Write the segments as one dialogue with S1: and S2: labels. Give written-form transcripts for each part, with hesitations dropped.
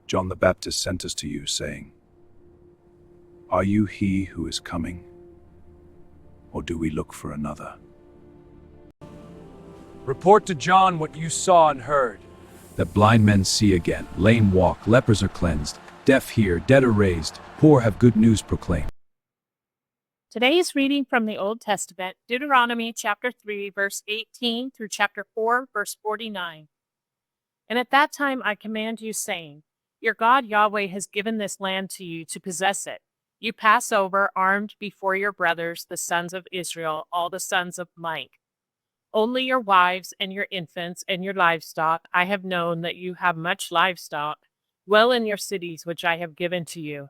S1: John the Baptist sent us to you, saying, 'Are you he who is coming, or do we look for another?'"
S2: Report to John what you saw and heard.
S1: That blind men see again, lame walk, lepers are cleansed, deaf hear, dead are raised, poor have good news proclaimed.
S3: Today's reading from the Old Testament, Deuteronomy chapter 3, verse 18 through chapter 4, verse 49. "And at that time I command you, saying, Your God Yahweh has given this land to you to possess it. You pass over armed before your brothers, the sons of Israel, all the sons of might. Only your wives and your infants and your livestock I have known that you have much livestock, dwell in your cities which I have given to you.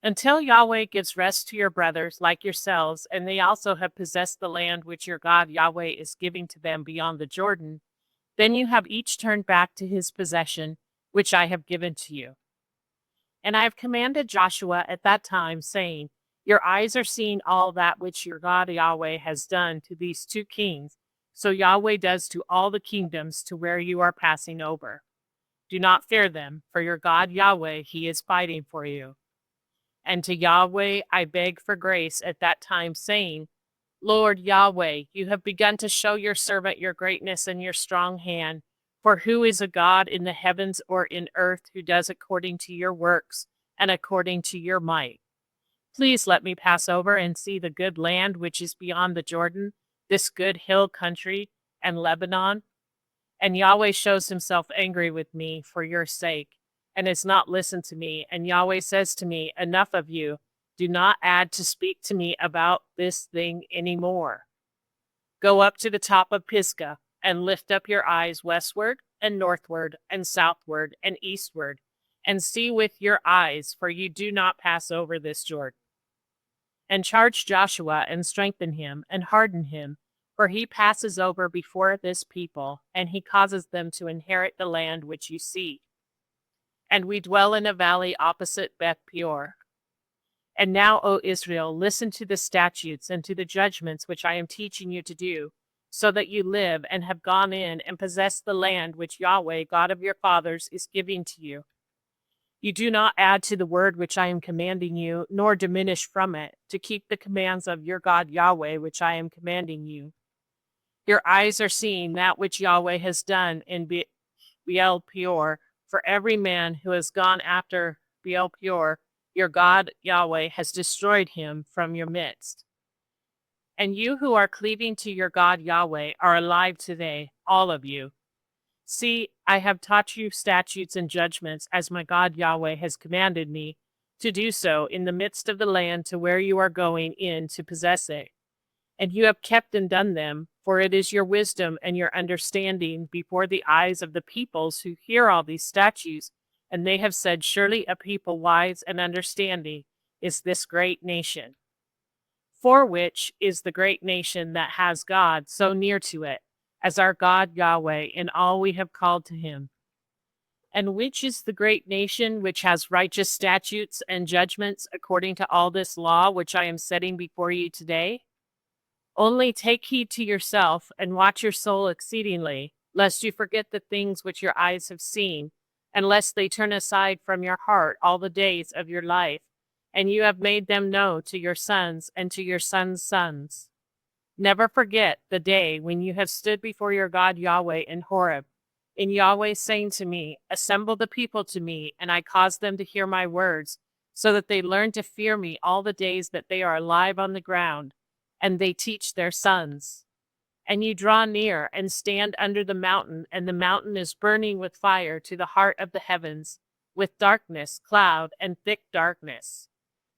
S3: Until Yahweh gives rest to your brothers like yourselves, and they also have possessed the land which your God Yahweh is giving to them beyond the Jordan, then you have each turned back to his possession, which I have given to you. And I have commanded Joshua at that time, saying, Your eyes are seeing all that which your God Yahweh has done to these two kings, so Yahweh does to all the kingdoms to where you are passing over. Do not fear them, for your God Yahweh, he is fighting for you. And to Yahweh I begged for grace at that time, saying, Lord Yahweh, you have begun to show your servant your greatness and your strong hand. For who is a God in the heavens or in earth who does according to your works and according to your might? Please let me pass over and see the good land which is beyond the Jordan, this good hill country and Lebanon. And Yahweh shows himself angry with me for your sake, and has not listened to me. And Yahweh says to me, Enough of you. Do not add to speak to me about this thing any more. Go up to the top of Pisgah, and lift up your eyes westward, and northward, and southward, and eastward, and see with your eyes, for you do not pass over this Jordan. And charge Joshua, and strengthen him, and harden him, for he passes over before this people, and he causes them to inherit the land which you see. And we dwell in a valley opposite Beth Peor. And now, O Israel, listen to the statutes and to the judgments which I am teaching you to do, so that you live and have gone in and possessed the land which Yahweh, God of your fathers, is giving to you. You do not add to the word which I am commanding you, nor diminish from it, to keep the commands of your God Yahweh which I am commanding you. Your eyes are seeing that which Yahweh has done in Baal Peor, for every man who has gone after Baal Peor, your God Yahweh has destroyed him from your midst. And you who are cleaving to your God Yahweh are alive today, all of you. See, I have taught you statutes and judgments as my God Yahweh has commanded me to do so in the midst of the land to where you are going in to possess it. And you have kept and done them, for it is your wisdom and your understanding before the eyes of the peoples who hear all these statutes. And they have said, Surely a people wise and understanding is this great nation. For which is the great nation that has God so near to it, as our God Yahweh in all we have called to him. And which is the great nation which has righteous statutes and judgments according to all this law which I am setting before you today? Only take heed to yourself and watch your soul exceedingly, lest you forget the things which your eyes have seen, and lest they turn aside from your heart all the days of your life, and you have made them known to your sons and to your sons' sons. Never forget the day when you have stood before your God Yahweh in Horeb, in Yahweh saying to me, Assemble the people to me, and I caused them to hear my words, so that they learn to fear me all the days that they are alive on the ground, and they teach their sons. And you draw near and stand under the mountain, and the mountain is burning with fire to the heart of the heavens, with darkness, cloud, and thick darkness.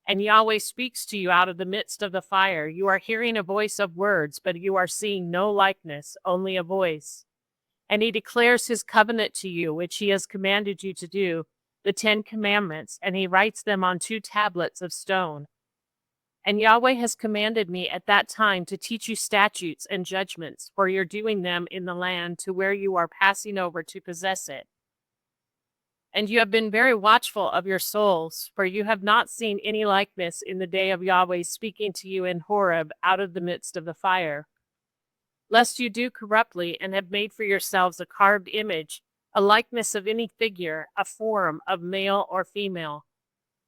S3: And Yahweh speaks to you out of the midst of the fire. You are hearing a voice of words, but you are seeing no likeness, only a voice. And he declares his covenant to you, which he has commanded you to do, the 10 Commandments, and he writes them on 2 tablets of stone. And Yahweh has commanded me at that time to teach you statutes and judgments, for you're doing them in the land to where you are passing over to possess it. And you have been very watchful of your souls, for you have not seen any likeness in the day of Yahweh speaking to you in Horeb out of the midst of the fire. Lest you do corruptly and have made for yourselves a carved image a likeness of any figure, a form of male or female,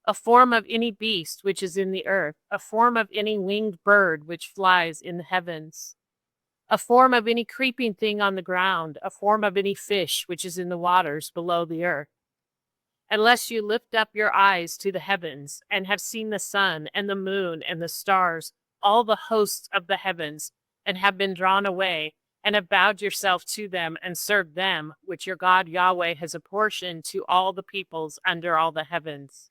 S3: a form of any beast which is in the earth, a form of any winged bird which flies in the heavens, a form of any creeping thing on the ground, a form of any fish which is in the waters below the earth. Unless you lift up your eyes to the heavens, and have seen the sun and the moon and the stars, all the hosts of the heavens, and have been drawn away, and have bowed yourself to them and served them, which your God Yahweh has apportioned to all the peoples under all the heavens.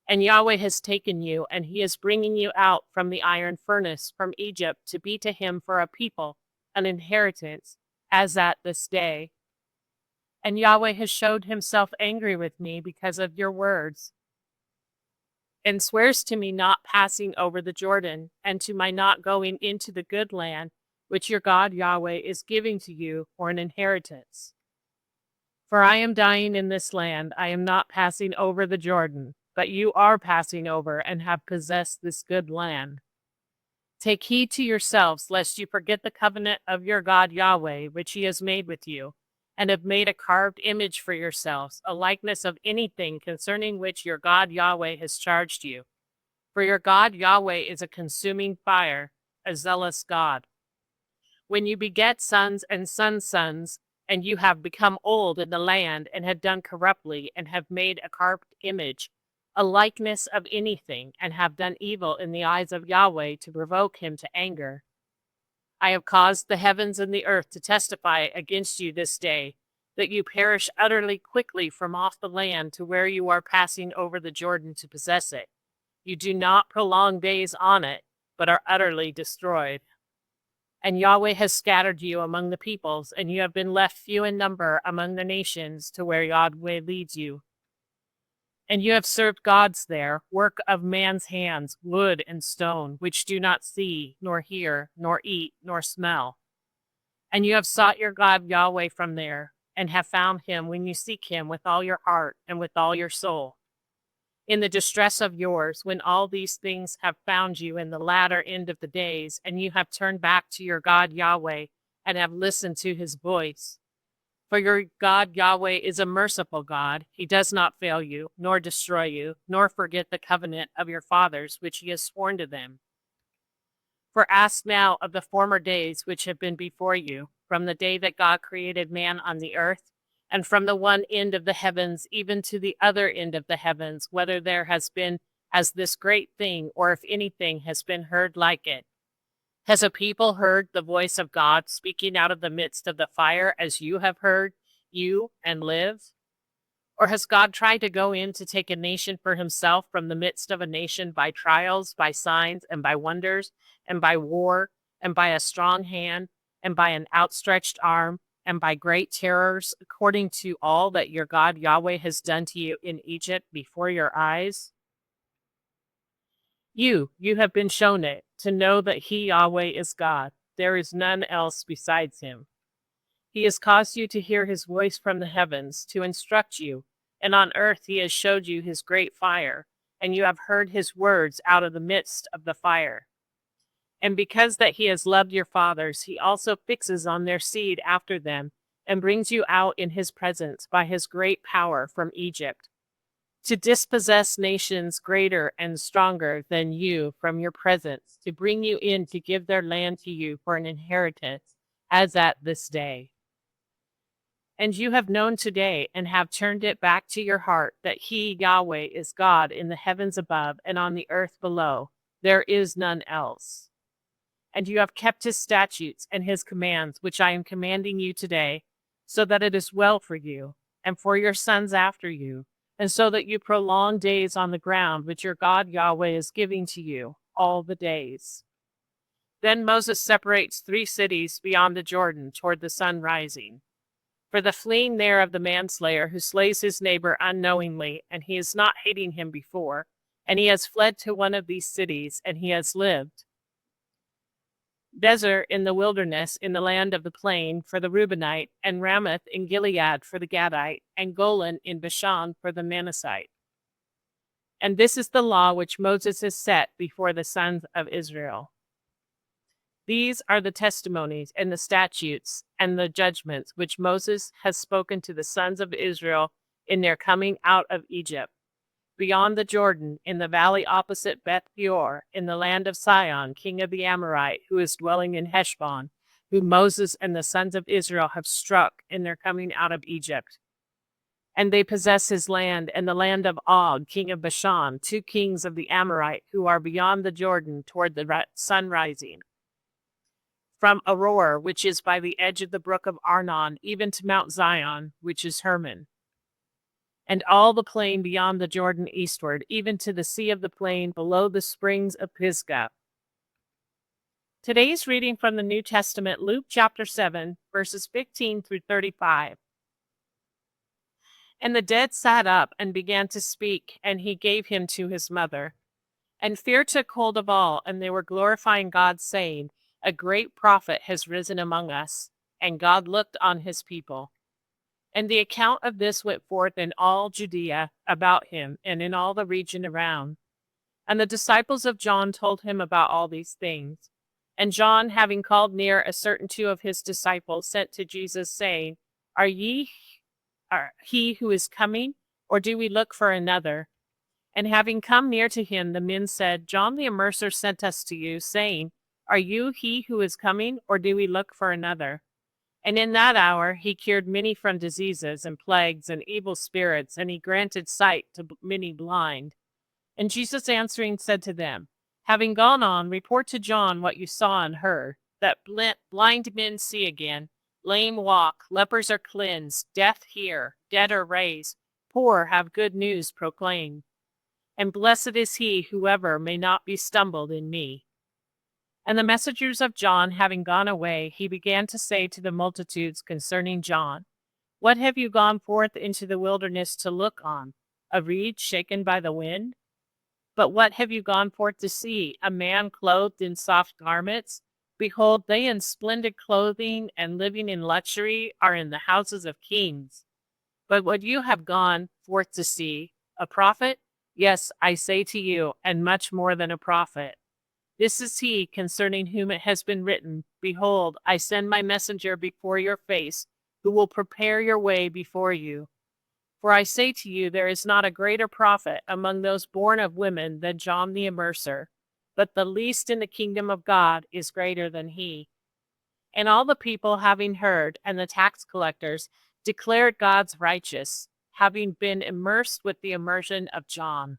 S3: And Yahweh has taken you, and he is bringing you out from the iron furnace, from Egypt, to be to him for a people, an inheritance, as at this day. And Yahweh has showed himself angry with me because of your words, and swears to me not passing over the Jordan, and to my not going into the good land, which your God Yahweh is giving to you for an inheritance. For I am dying in this land, I am not passing over the Jordan, but you are passing over and have possessed this good land. Take heed to yourselves, lest you forget the covenant of your God Yahweh, which he has made with you, and have made a carved image for yourselves, a likeness of anything concerning which your God Yahweh has charged you. For your God Yahweh is a consuming fire, a zealous God. When you beget sons and sons, and you have become old in the land, and have done corruptly, and have made a carved image, a likeness of anything, and have done evil in the eyes of Yahweh to provoke him to anger, I have caused the heavens and the earth to testify against you this day, that you perish utterly quickly from off the land to where you are passing over the Jordan to possess it. You do not prolong days on it, but are utterly destroyed. And Yahweh has scattered you among the peoples, and you have been left few in number among the nations to where Yahweh leads you. And you have served gods there, work of man's hands, wood and stone, which do not see, nor hear, nor eat, nor smell. And you have sought your God Yahweh from there, and have found him when you seek him with all your heart and with all your soul. In the distress of yours, when all these things have found you in the latter end of the days, and you have turned back to your God Yahweh, and have listened to his voice. For your God Yahweh is a merciful God. He does not fail you, nor destroy you, nor forget the covenant of your fathers, which he has sworn to them. For ask now of the former days which have been before you, from the day that God created man on the earth, and from the one end of the heavens even to the other end of the heavens, whether there has been as this great thing, or if anything has been heard like it. Has a people heard the voice of God speaking out of the midst of the fire, as you have heard, you, and live? Or has God tried to go in to take a nation for himself from the midst of a nation by trials, by signs, and by wonders, and by war, and by a strong hand, and by an outstretched arm, and by great terrors, according to all that your God Yahweh has done to you in Egypt before your eyes? You have been shown it, to know that he, Yahweh, is God. There is none else besides him. He has caused you to hear his voice from the heavens, to instruct you, and on earth he has showed you his great fire, and you have heard his words out of the midst of the fire. And because that he has loved your fathers, he also fixes on their seed after them, and brings you out in his presence by his great power from Egypt, to dispossess nations greater and stronger than you from your presence, to bring you in to give their land to you for an inheritance, as at this day. And you have known today, and have turned it back to your heart, that he, Yahweh, is God in the heavens above and on the earth below. There is none else. And you have kept his statutes and his commands, which I am commanding you today, so that it is well for you, and for your sons after you, and so that you prolong days on the ground which your God Yahweh is giving to you, all the days. Then Moses separates 3 cities beyond the Jordan toward the sun rising. For the fleeing there of the manslayer who slays his neighbor unknowingly, and he is not hating him before, and he has fled to one of these cities, and he has lived. Bezer in the wilderness in the land of the plain for the Reubenite, and Ramoth in Gilead for the Gadite, and Golan in Bashan for the Manassite. And this is the law which Moses has set before the sons of Israel. These are the testimonies and the statutes and the judgments which Moses has spoken to the sons of Israel in their coming out of Egypt, beyond the Jordan, in the valley opposite Beth Peor, in the land of Sihon, king of the Amorite, who is dwelling in Heshbon, whom Moses and the sons of Israel have struck in their coming out of Egypt. And they possess his land, and the land of Og, king of Bashan, 2 kings of the Amorite, who are beyond the Jordan toward the sun rising. From Aroer, which is by the edge of the brook of Arnon, even to Mount Zion, which is Hermon, and all the plain beyond the Jordan eastward, even to the sea of the plain below the springs of Pisgah. Today's reading from the New Testament, Luke chapter 7, verses 15 through 35. And the dead sat up and began to speak, and he gave him to his mother. And fear took hold of all, and they were glorifying God, saying, A great prophet has risen among us, and God looked on his people. And the account of this went forth in all Judea about him, and in all the region around. And the disciples of John told him about all these things. And John, having called near a certain 2 of his disciples, sent to Jesus, saying, Are he who is coming, or do we look for another? And having come near to him, the men said, John the Immerser sent us to you, saying, Are you he who is coming, or do we look for another? And in that hour he cured many from diseases and plagues and evil spirits, and he granted sight to many blind. And Jesus answering said to them, Having gone on, report to John what you saw and heard, that blind men see again, lame walk, lepers are cleansed, deaf hear, dead are raised, poor have good news proclaimed. And blessed is he whoever may not be stumbled in me. And the messengers of John having gone away, he began to say to the multitudes concerning John, What have you gone forth into the wilderness to look on? A reed shaken by the wind? But what have you gone forth to see? A man clothed in soft garments? Behold, they in splendid clothing and living in luxury are in the houses of kings. But what you have gone forth to see, a prophet? Yes, I say to you, and much more than a prophet. This is he concerning whom it has been written, Behold, I send my messenger before your face, who will prepare your way before you. For I say to you, there is not a greater prophet among those born of women than John the Immerser, but the least in the kingdom of God is greater than he. And all the people having heard, and the tax collectors, declared God's righteous, having been immersed with the immersion of John.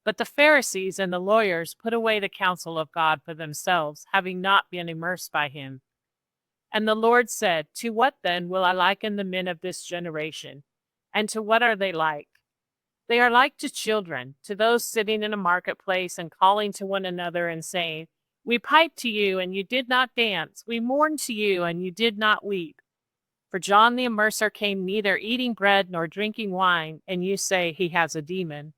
S3: But the Pharisees and the lawyers put away the counsel of God for themselves, having not been immersed by him. And the Lord said, To what then will I liken the men of this generation? And to what are they like? They are like to children, to those sitting in a marketplace and calling to one another and saying, We piped to you, and you did not dance. We mourned to you, and you did not weep. For John the Immerser came neither eating bread nor drinking wine, and you say he has a demon.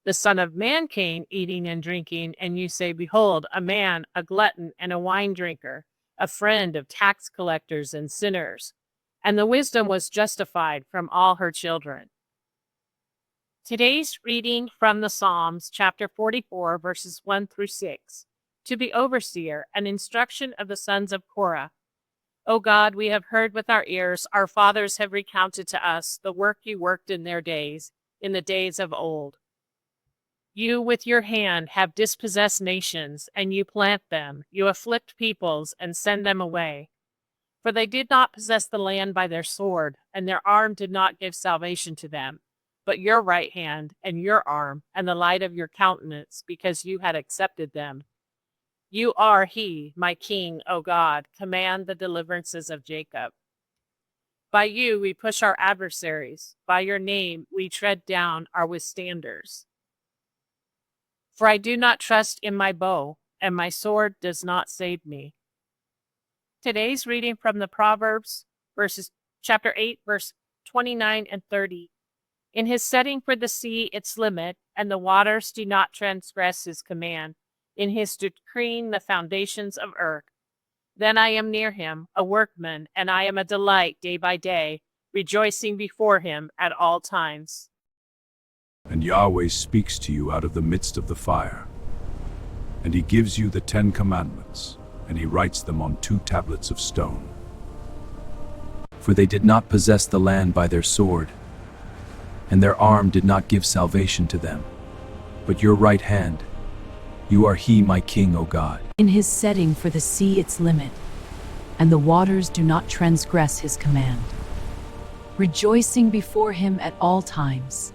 S3: The Son of Man came eating and drinking, and you say, Behold, a man, a glutton and a wine drinker, a friend of tax collectors and sinners. And the wisdom was justified from all her children. Today's reading from the Psalms, chapter 44, verses 1 through 6. To the overseer, an instruction of the sons of Korah. O God, we have heard with our ears, our fathers have recounted to us the work you worked in their days, in the days of old. You with your hand have dispossessed nations, and you plant them. You afflict peoples and send them away. For they did not possess the land by their sword, and their arm did not give salvation to them, but your right hand and your arm and the light of your countenance, because you had accepted them. You are he, my king, O God, command the deliverances of Jacob. By you we push our adversaries. By your name we tread down our withstanders. For I do not trust in my bow, and my sword does not save me. Today's reading from the Proverbs, chapter 8, verse 29 and 30. In his setting for the sea its limit, and the waters do not transgress his command, in his decreeing the foundations of earth. Then I am near him, a workman, and I am a delight day by day, rejoicing before him at all times.
S1: And Yahweh speaks to you out of the midst of the fire. And he gives you the 10 Commandments, and he writes them on 2 tablets of stone.
S4: For they did not possess the land by their sword, and their arm did not give salvation to them. But your right hand, you are he, my King, O God.
S5: In his setting for the sea its limit, and the waters do not transgress his command. Rejoicing before him at all times,